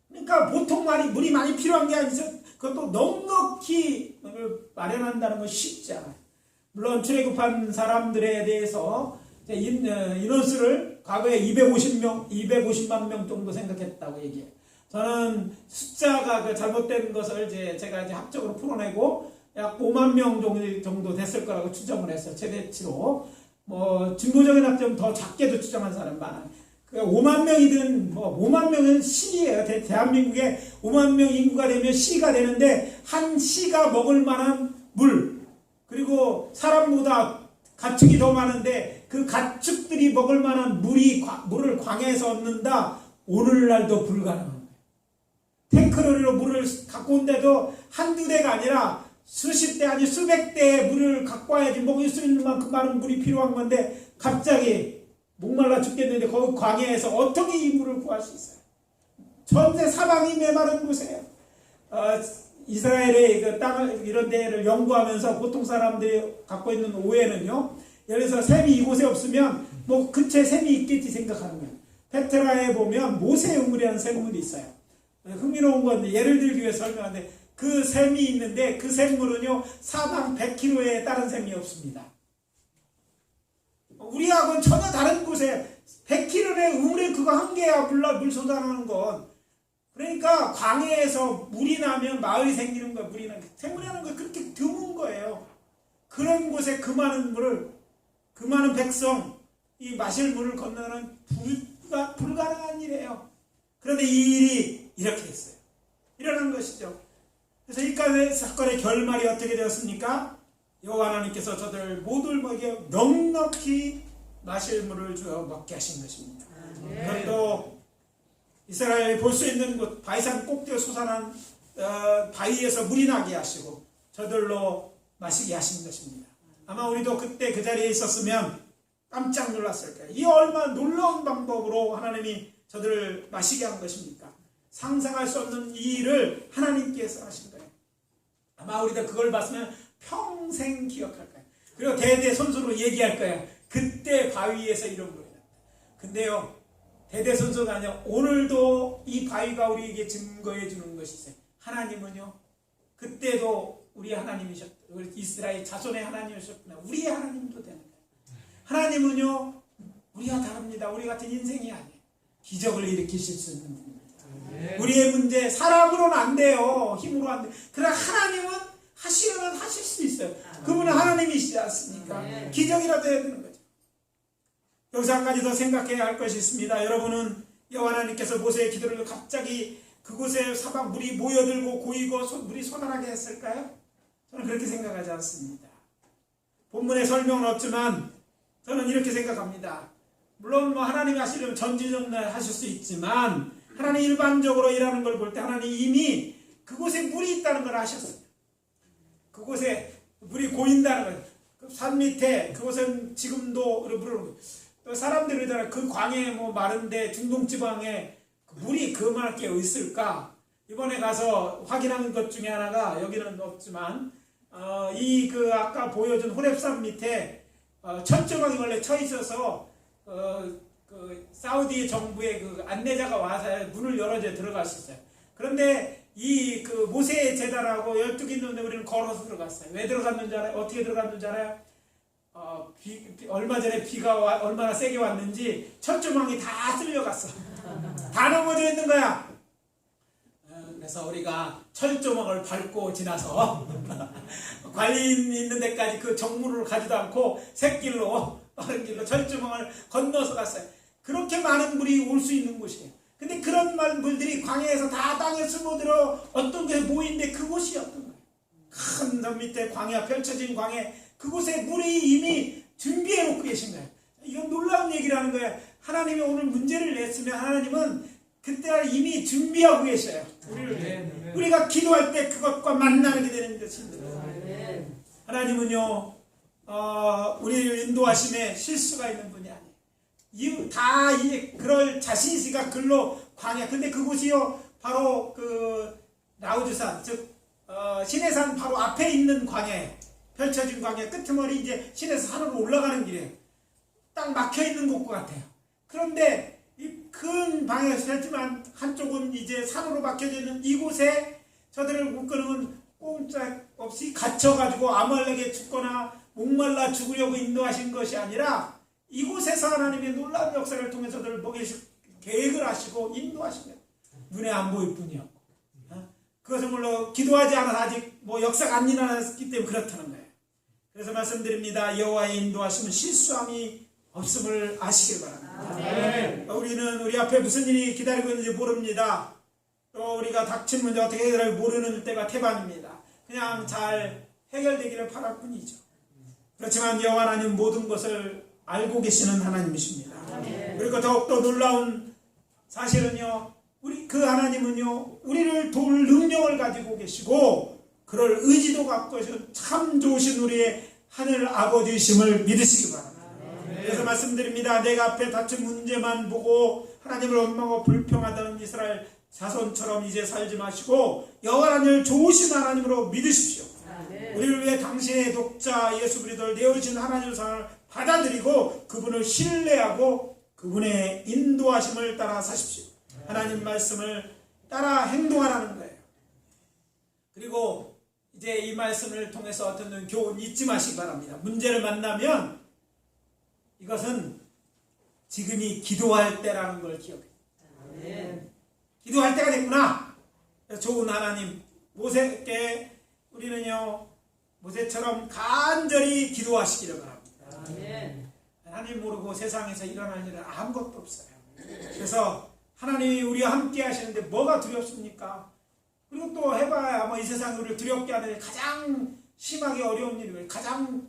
그러니까 보통 물이 많이 필요한 게 아니죠. 그것도 넉넉히 마련한다는 건 쉽지 않아요. 물론 출애굽한 사람들에 대해서 인원수를 과거에 250만 명 정도 생각했다고 얘기해요. 저는 숫자가 잘못된 것을 제가 합적으로 풀어내고 약 5만 명 정도 됐을 거라고 추정을 했어요. 최대치로. 진보적인 학점 더 작게도 추정한 사람 많아요. 5만 명이든 5만 명은 시예요. 대한민국에 5만 명 인구가 되면 시가 되는데 한 시가 먹을 만한 물 그리고 사람보다 가축이 더 많은데 그 가축들이 먹을 만한 물을 광야에서 얻는다. 오늘날도 불가능한 거예요. 탱크로리로 물을 갖고 온데도 한두 대가 아니라 수십 대 아니 수백 대의 물을 갖고 와야지 먹을 수 있는 만큼 많은 물이 필요한 건데 갑자기 목말라 죽겠는데 거기 광야에서 어떻게 이 물을 구할 수 있어요? 전세 사방이 메마른 곳이에요. 이스라엘의 그 땅을 이런 데를 연구하면서 보통 사람들이 갖고 있는 오해는요. 예를 들어서 샘이 이곳에 없으면 뭐 근처에 샘이 있겠지 생각하는 거예요. 페트라에 보면 모세 우물이라는 샘물이 있어요. 흥미로운 건 예를 들기 위해서 설명하는데 그 샘이 있는데 그 샘물은요 사방 100km에 다른 샘이 없습니다. 우리하고는 전혀 다른 곳에 100km의 우물에 그거 한 개야 물 쏟아나는 건. 그러니까 광야에서 물이 나면 마을이 생기는 거야. 물이 나면 생물이라는 거 그렇게 드문 거예요. 그런 곳에 그 많은 물을 그 많은 백성 이 마실 물을 건너는 불가능한 일이에요. 그런데 이 일이 이렇게 됐어요. 일어난 것이죠. 그래서 이 사건의 결말이 어떻게 되었습니까? 여호와 하나님께서 저들 모두에게 넉넉히 마실 물을 주어 먹게 하신 것입니다. 그것도 이스라엘이 볼 수 있는 곳 바위산 꼭대기에 솟아난 바위에서 물이 나게 하시고 저들로 마시게 하신 것입니다. 아마 우리도 그때 그 자리에 있었으면 깜짝 놀랐을 거예요. 이 얼마나 놀라운 방법으로 하나님이 저들을 마시게 한 것입니까? 상상할 수 없는 이 일을 하나님께서 하신 거예요. 아마 우리도 그걸 봤으면 평생 기억할 거예요. 그리고 대대손손으로 얘기할 거예요. 그때 바위에서 이런 물이 났다. 근데요, 대대손손가 아니라 오늘도 이 바위가 우리에게 증거해 주는 것이세요. 하나님은요, 그때도 우리 하나님이셨다. 우리 이스라엘 자손의 하나님이셨구나. 우리의 하나님도 되는 거예요. 하나님은요, 우리와 다릅니다. 우리 같은 인생이 아니에요. 기적을 일으키실 수 있는 분입니다. 우리의 문제, 사람으로는 안 돼요. 힘으로 안 돼요. 그러나 하나님은 하시려면 하실 수 있어요. 그분은 하나님이시지 않습니까? 기적이라도 해야 되는 거죠. 여기서 한 가지 더 생각해야 할 것이 있습니다. 여러분은 여호와 하나님께서 모세의 기도를 갑자기 그곳에 사방 물이 모여들고 고이고 물이 솟아나게 했을까요? 저는 그렇게 생각하지 않습니다. 본문의 설명은 없지만 저는 이렇게 생각합니다. 물론 뭐 하나님이 하시려면 전지전능하게 하실 수 있지만 하나님 일반적으로 일하는 걸 볼 때 하나님 이미 그곳에 물이 있다는 걸 아셨어요. 그곳에 물이 고인다는 거예요. 산 밑에 그곳은 지금도 또 사람들이 그러잖아요. 그 광에 뭐 마른데 중동 지방에 물이 그만하게 있을까? 이번에 가서 확인한 것 중에 하나가 여기는 없지만 아까 보여준 호렙산 밑에 철조망이 원래 쳐 있어서 그 사우디 정부의 그 안내자가 와서 문을 열어줘 들어갔었어요. 그런데 이 그 모세의 제단하고 12개 있는데 우리는 걸어서 들어갔어요. 왜 들어갔는지 알아요? 어떻게 들어갔는지 알아요? 얼마 전에 비가 얼마나 세게 왔는지 철조망이 다 쓸려갔어. 다 넘어져 있는 거야. 그래서 우리가 철조망을 밟고 지나서 관리인 있는 데까지 그 정문으로 가지도 않고 샛길로 빠른 길로 철조망을 건너서 갔어요. 그렇게 많은 물이 올 수 있는 곳이에요. 근데 그런 물들이 광야에서 다 땅에 숨어들어 어떤 곳에 모이는데 그곳이 어떤 거예요. 큰 산 밑에 광야 펼쳐진 광야 그곳에 물이 이미 준비해 놓고 계신 거예요. 이건 놀라운 얘기를 하는 거예요. 하나님이 오늘 문제를 냈으면 하나님은 그때 이미 준비하고 계셔요. 우리가 기도할 때 그것과 만나게 되는 것입니다. 하나님은요 우리를 인도하심에 실수가 있는 분이 아니에요. 다 이제 그럴 자신이 있으니까 글로 광야. 근데 그곳이요 바로 그 라우드산 즉 시내산 바로 앞에 있는 광야예요. 펼쳐진 광야 끝머리 이제 시내에서 산으로 올라가는 길이에요. 딱 막혀 있는 곳과 같아요. 그런데 이 큰 방향에서 살지만 한쪽은 이제 산으로 막혀져 있는 이곳에 저들을 묶어놓은 꼼짝없이 갇혀가지고 아말렉에 죽거나 목말라 죽으려고 인도하신 것이 아니라 이곳에서 하나님의 놀라운 역사를 통해서 저들을 먹이실 계획을 하시고 인도하신 거예요. 눈에 안 보일 뿐이었고 그것은 물론 기도하지 않아서 아직 뭐 역사가 안 일어났기 때문에 그렇다는 거예요. 그래서 말씀드립니다. 여호와의 인도하심은 실수함이 없음을 아시길 바랍니다. 우리는 우리 앞에 무슨 일이 기다리고 있는지 모릅니다. 또 우리가 닥친 문제 어떻게 해결할지 모르는 때가 태반입니다. 그냥 잘 해결되기를 바랄 뿐이죠. 그렇지만 여호와 하나님 모든 것을 알고 계시는 하나님이십니다. 그리고 더욱더 놀라운 사실은요, 그 하나님은요, 우리를 도울 능력을 가지고 계시고, 그럴 의지도 갖고 계신 참 좋으신 우리의 하늘 아버지이심을 믿으시기 바랍니다. 그래서 말씀드립니다. 내가 앞에 닥친 문제만 보고 하나님을 원망하고 불평하던 이스라엘 자손처럼 이제 살지 마시고, 여호와 하나님을 좋으신 하나님으로 믿으십시오. 우리를 위해 당신의 독자 예수 그리스도를 내어주신 하나님의 사랑을 받아들이고 그분을 신뢰하고 그분의 인도하심을 따라 사십시오. 하나님 말씀을 따라 행동하라는 거예요. 그리고 이제 이 말씀을 통해서 어떤 교훈 잊지 마시기 바랍니다. 문제를 만나면 이것은 지금이 기도할 때라는 걸 기억해요. 기도할 때가 됐구나. 좋은 하나님, 모세께 우리는요, 모세처럼 간절히 기도하시기를 바랍니다. 하나님 모르고 세상에서 일어날 일은 아무것도 없어요. 그래서 하나님이 우리와 함께 하시는데 뭐가 두렵습니까? 그리고 또 해봐야 뭐 이 세상이 우리를 두렵게 하는 가장 심하게 어려운 일이에요. 가장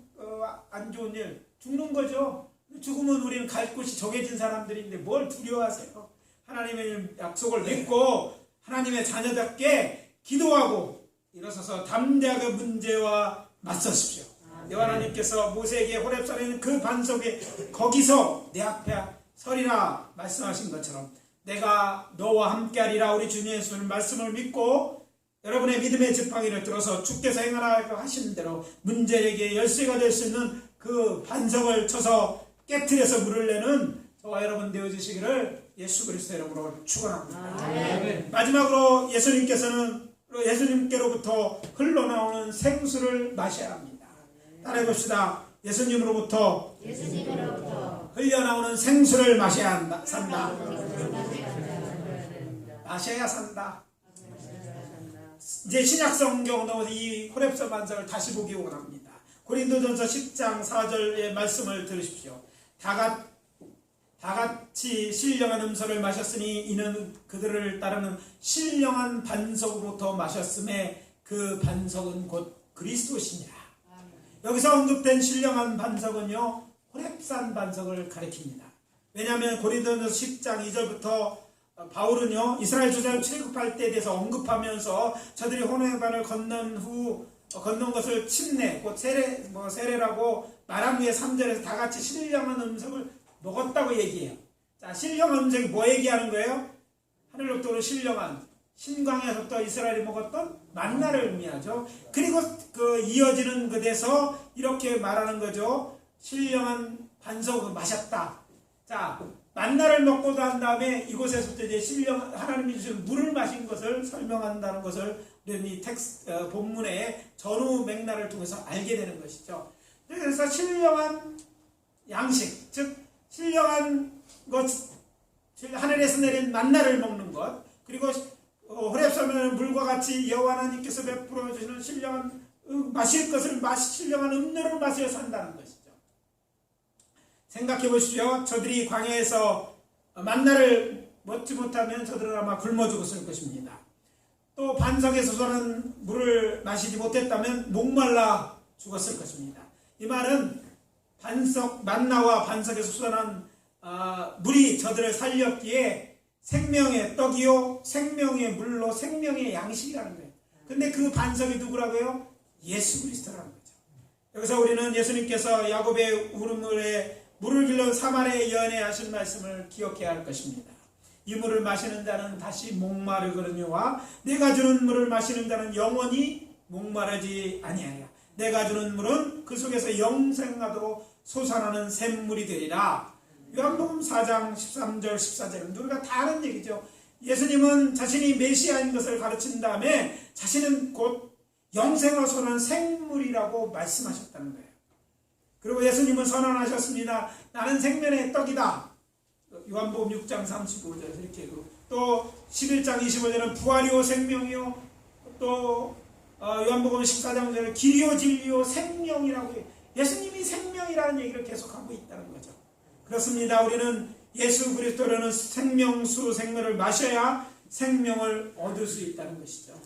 안 좋은 일, 죽는 거죠. 죽으면 우리는 갈 곳이 정해진 사람들인데 뭘 두려워하세요? 하나님의 약속을 믿고 하나님의 자녀답게 기도하고 일어서서 담대하게 문제와 맞서십시오. 여호와 하나님께서 모세에게 호렙산에 있는 그 반석에 거기서 내 앞에 서리라 말씀하신 것처럼 내가 너와 함께하리라. 우리 주님 예수님 말씀을 믿고 여러분의 믿음의 지팡이를 들어서 주께서 행하라고 하시는 대로 문제에게 열쇠가 될 수 있는 그 반석을 쳐서 깨트려서 물을 내는 저와 여러분 되어주시기를 예수 그리스도 이름으로 축원합니다. 마지막으로 예수님께로부터 흘러나오는 생수를 마셔야 합니다. 따라해 봅시다. 예수님으로부터 흘러나오는 생수를 마셔야 산다. 마셔야 산다. 이제 신약 성경 넘어서 이 호렙산 반석을 다시 보기 원합니다. 고린도전서 10장 4절의 말씀을 들으십시오. 다 같이 신령한 음소를 마셨으니 이는 그들을 따르는 신령한 반석으로부터 마셨음에 그 반석은 곧 그리스도시니라. 여기서 언급된 신령한 반석은요, 호렙산 반석을 가리킵니다. 왜냐하면 고린도전서 10장 2절부터 바울은요, 이스라엘 주자를 출애굽할 때에 대해서 언급하면서 저들이 호렙산을 건넌 것을 침례, 곧 세례라고 말한 후에 3절에서 다 같이 신령한 음식을 먹었다고 얘기해요. 자, 신령한 음식이 뭐 얘기하는 거예요? 하늘로부터 오는 신령한, 신광야에서부터 이스라엘이 먹었던 만나를 의미하죠. 그리고 그 이어지는 것에서 이렇게 말하는 거죠. 신령한 반석을 마셨다. 자, 만나를 먹고 난 다음에 이곳에서부터 이제 하나님이 주신 물을 마신 것을 설명한다는 것을 우리는 이 본문의 전후 맥락을 통해서 알게 되는 것이죠. 그래서 신령한 양식, 즉 신령한 것, 하늘에서 내린 만나를 먹는 것, 그리고 호렙산은 물과 같이 여호와 하나님께서 베풀어 주시는 신령한 마실 것을 신령한 음료를 마셔 산다는 것이죠. 생각해 보십시오. 저들이 광야에서 만나를 먹지 못하면 저들은 아마 굶어 죽었을 것입니다. 또 반석에서 솟아난 물을 마시지 못했다면 목말라 죽었을 것입니다. 이 말은 만나와 반석에서 솟아난 물이 저들을 살렸기에 생명의 떡이요 생명의 물로 생명의 양식이라는 거예요. 근데 그 반석이 누구라고요? 예수 그리스도라는 거죠. 여기서 우리는 예수님께서 야곱의 우물에 물을 길러 사마리아에 연애하신 말씀을 기억해야 할 것입니다. 이 물을 마시는 자는 다시 목마르거든요와 내가 주는 물을 마시는 자는 영원히 목마르지 아니하리라. 내가 주는 물은 그 속에서 영생하도록 솟아나는 샘물이 되리라. 요한복음 4장 13절 14절은 우리가 다 아는 얘기죠. 예수님은 자신이 메시아인 것을 가르친 다음에 자신은 곧 영생으로 솟아나는 생물이라고 말씀하셨다는 거예요. 그리고 예수님은 선언하셨습니다. 나는 생명의 떡이다. 요한복음 6장 35절 이렇게 또 11장 25절은 부활이요 생명이요 또 요한복음 14장 5절은 길이요 진리요 생명이라고 해요. 예수님이 생명이라는 얘기를 계속하고 있다는 거죠. 그렇습니다. 우리는 예수 그리스도라는 생명수 생물을 마셔야 생명을 얻을 수 있다는 것이죠.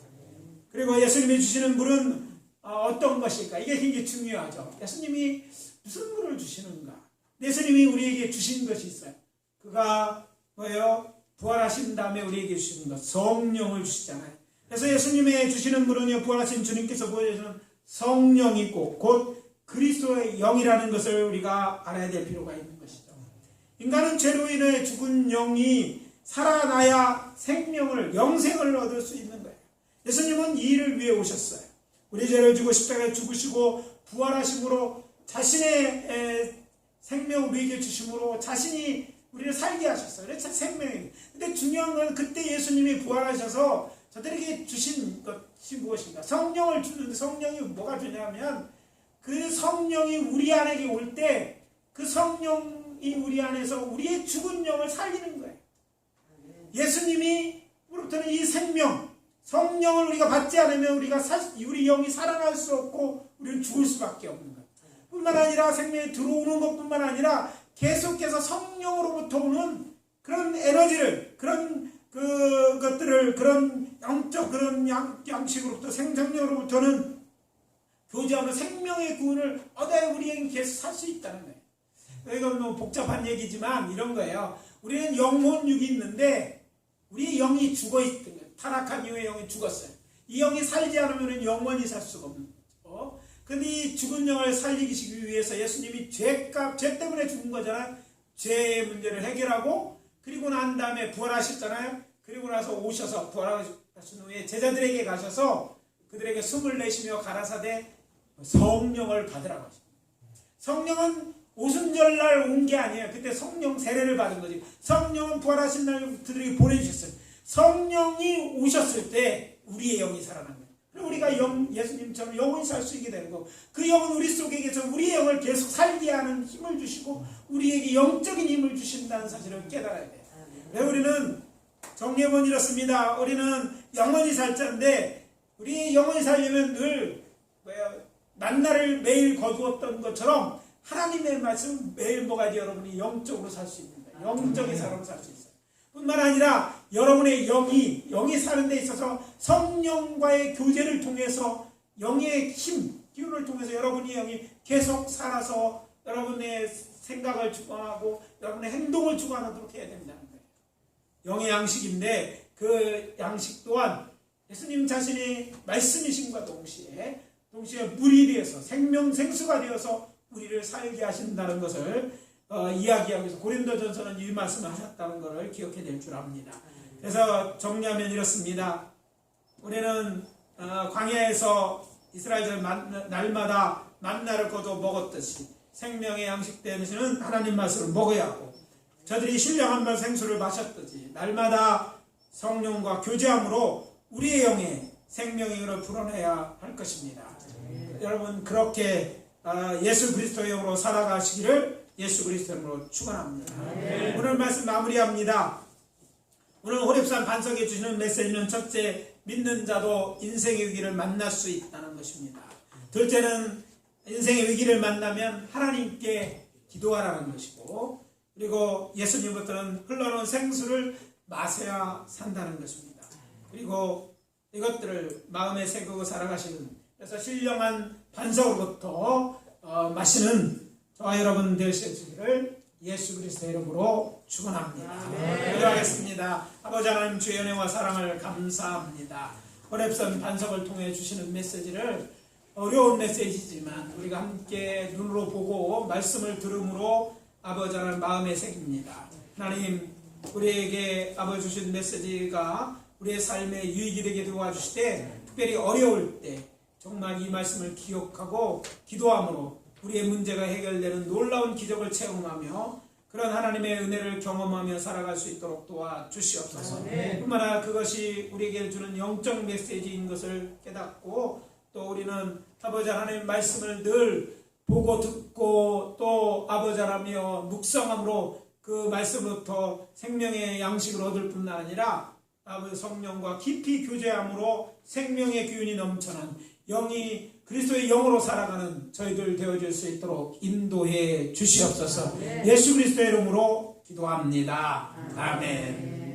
그리고 예수님이 주시는 물은 어떤 것일까? 이게 굉장히 중요하죠. 예수님이 무슨 물을 주시는가? 예수님이 우리에게 주신 것이 있어요. 그가 뭐예요? 부활하신 다음에 우리에게 주시는 것, 성령을 주시잖아요. 그래서 예수님의 주시는 분은요, 부활하신 주님께서 보여주는 성령이고 곧 그리스도의 영이라는 것을 우리가 알아야 될 필요가 있는 것이죠. 인간은 죄로 인해 죽은 영이 살아나야 생명을, 영생을 얻을 수 있는 거예요. 예수님은 이 일을 위해 오셨어요. 우리 죄를 지고 십자가에 죽으시고 부활하심으로 자신의 생명을 우리에게 주심으로 자신이 우리를 살게 하셨어요. 그래서 생명이. 근데 중요한 건 그때 예수님이 부활하셔서 저들에게 주신 것이 무엇인가? 성령을 주는데 성령이 뭐가 주냐면 그 성령이 우리 안에게 올 때 그 성령이 우리 안에서 우리의 죽은 영을 살리는 거예요. 예수님이 우리부터는 이 생명, 성령을 우리가 받지 않으면 우리 영이 살아날 수 없고 우리는 죽을 수밖에 없는 거예요. 뿐만 아니라 생명이 들어오는 것뿐만 아니라 계속해서 성령으로부터 오는 그런 에너지를, 그런 것들을, 그런 영적 그런 양식으로부터, 생명으로부터는 교제하는 생명의 구원을 얻어야 우리에게 계속 살 수 있다는 거예요. 이건 너무 복잡한 얘기지만 이런 거예요. 우리는 영혼육이 있는데 우리 영이 죽어 있던 거예요. 타락한 이후에 영이 죽었어요. 이 영이 살지 않으면 영원히 살 수가 없는 거죠. 근데 이 죽은 영을 살리기 위해서 예수님이 죄 때문에 죽은 거잖아요. 죄의 문제를 해결하고 그리고 난 다음에 부활하셨잖아요. 그리고 나서 오셔서 부활하신 후에 제자들에게 가셔서 그들에게 숨을 내쉬며 가라사대 성령을 받으라고 하십니다. 성령은 오순절날 온 게 아니에요. 그때 성령 세례를 받은 거지. 성령은 부활하신 날 그들에게 보내주셨어요. 성령이 오셨을 때 우리의 영이 살아난 거예요. 그리고 우리가 예수님처럼 영원히 살 수 있게 되는 거고 그 영은 우리 속에 계셔서 우리의 영을 계속 살게 하는 힘을 주시고 우리에게 영적인 힘을 주신다는 사실을 깨달아야 돼요. 그래서 우리는 정리해보면 이렇습니다. 우리는 영원히 살 자인데 우리 영원히 살려면 늘 만나를 매일 거두었던 것처럼 하나님의 말씀 매일 먹어야지 여러분이 영적으로 살 수 있는 거예요. 영적인 사람으로 살 수 있어요. 뿐만 아니라 여러분의 영이 사는 데 있어서 성령과의 교제를 통해서 영의 힘, 기운을 통해서 여러분의 영이 계속 살아서 여러분의 생각을 주관하고 여러분의 행동을 주관하도록 해야 된다는 거예요. 영의 양식인데 그 양식 또한 예수님 자신의 말씀이신과 동시에 물이 되어서 생수가 되어서 우리를 살게 하신다는 것을 이야기하기 위해서 고린도전서는 이 말씀을 하셨다는 것을 기억해야 될 줄 압니다. 그래서 정리하면 이렇습니다. 우리는 광야에서 이스라엘들 날마다 만나를 거둬 먹었듯이 생명의 양식 되시는 하나님 말씀을 먹어야 하고 저들이 신령한 말 생수를 마셨듯이 날마다 성령과 교제함으로 우리의 영에 생명의 영을 불어내야 할 것입니다. 여러분 그렇게 예수 그리스도의 영으로 살아가시기를 예수 그리스도의 영으로 축원합니다. 오늘 말씀 마무리합니다. 오늘 호렙산 반석에 주시는 메시지는 첫째, 믿는 자도 인생의 위기를 만날 수 있다는 것입니다. 둘째는 인생의 위기를 만나면 하나님께 기도하라는 것이고 그리고 예수님부터는 흘러놓은 생수를 마셔야 산다는 것입니다. 그리고 이것들을 마음에 새기고 살아가시는 그래서 신령한 반석으로부터 마시는 저와 여러분 되시기를 예수 그리스도의 이름으로 축원합니다. 기도하겠습니다. 아버지 하나님 주의 은혜와 사랑을 감사합니다. 호렙산 반석을 통해 주시는 메시지를 어려운 메시지지만 우리가 함께 눈으로 보고 말씀을 들음으로 아버지 하나님 마음에 새깁니다. 하나님 우리에게 아버지 주신 메시지가 우리의 삶에 유익이 되게 도와주시되 특별히 어려울 때 정말 이 말씀을 기억하고 기도함으로 우리의 문제가 해결되는 놀라운 기적을 체험하며 그런 하나님의 은혜를 경험하며 살아갈 수 있도록 도와주시옵소서. 뿐만 아니라 그것이 우리에게 주는 영적 메시지인 것을 깨닫고 또 우리는 아버지 하나님의 말씀을 늘 보고 듣고 또 아버지 하나며 묵상함으로 그 말씀부터 생명의 양식을 얻을 뿐만 아니라 아버지 성령과 깊이 교제함으로 생명의 기운이 넘쳐난 영이 그리스도의 영으로 살아가는 저희들 되어줄 수 있도록 인도해 주시옵소서. 예수 그리스도의 이름으로 기도합니다. 아멘.